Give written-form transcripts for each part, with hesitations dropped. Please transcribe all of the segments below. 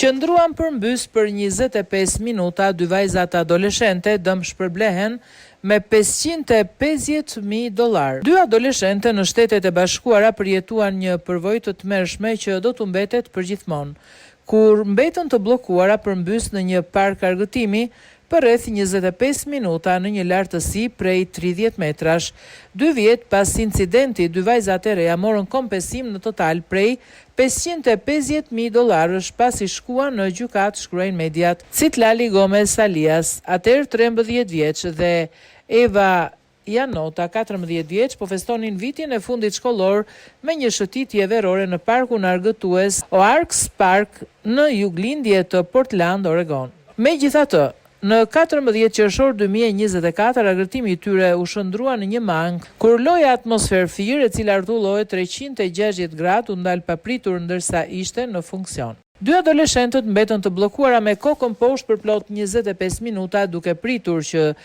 Qëndruan përmbys për 25 minuta, dy vajzat adoleshente dëm shpërblehen me $550.000. Dy adoleshente në Shtetet e Bashkuara përjetuan një përvojë të tmerrshme që do t'u mbetet përgjithmonë, kur mbetën të bllokuara përmbys në një park argëtimi për rreth 25 minuta në një lartësi prej 30 metrash. 2 vjet pas incidenti, dy vajzat e reja morën kompensim në total prej $550.000 pasi shkuan në gjykat, shkruajnë mediat. Citlali Gomez Alias, atëherë 13 vjeç, dhe Eva Janota, 14 vjeç, po festonin vitin e fundit shkollor me një shëtitje verore në parkun argëtues Oaks Park në juglindje të Portland, Oregon. Megjithatë, në 14 qershor 2024, argëtimi i tyre u shndrua në një mangë, kur loja atmosfer fir, e cila rrotullohej 360 gradë, u ndal papritur ndërsa ishte në funksion. Dy adoleshentët mbetën të bllokuara me kokën poshtë për plot 25 minuta, duke pritur që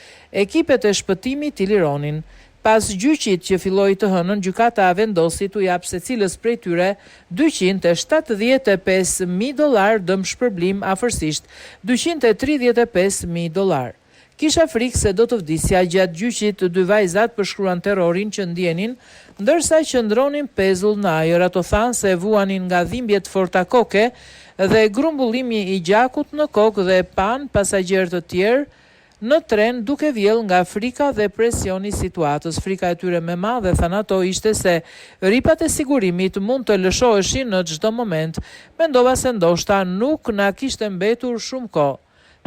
ekipet e shpëtimit i lironin. Pas gjyqit që filloi të hënën, gjykata vendosi t'u jap secilës prej tyre $275.000 dëm shpërblim, afërsisht $235.000. Kisha frikë se do të vdisja. Gjatë gjyqit, dy vajzat përshkruan terrorin që ndjenin ndërsa qëndronin pezull në ajër. Ato thanë se vuanin nga dhimbjet forta koke dhe grumbullimi i gjakut në kokë dhe pan pasagjerë të tjerë në tren duke vjell nga frika dhe presioni situatës. Frika e tyre më madhe, thanë ato, ishte se ripat e sigurimit mund të lëshoheshin në çdo moment. Mendova se ndoshta nuk na kishte mbetur shumë kohë,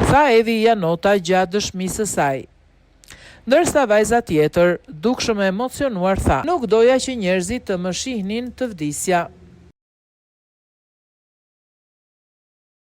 tha Evi Janota gjatë dëshmisë së saj. Ndërsa vajza tjetër, dukshëm e emocionuar, tha: "Nuk doja që njerëzit të më shihnin të vdisja."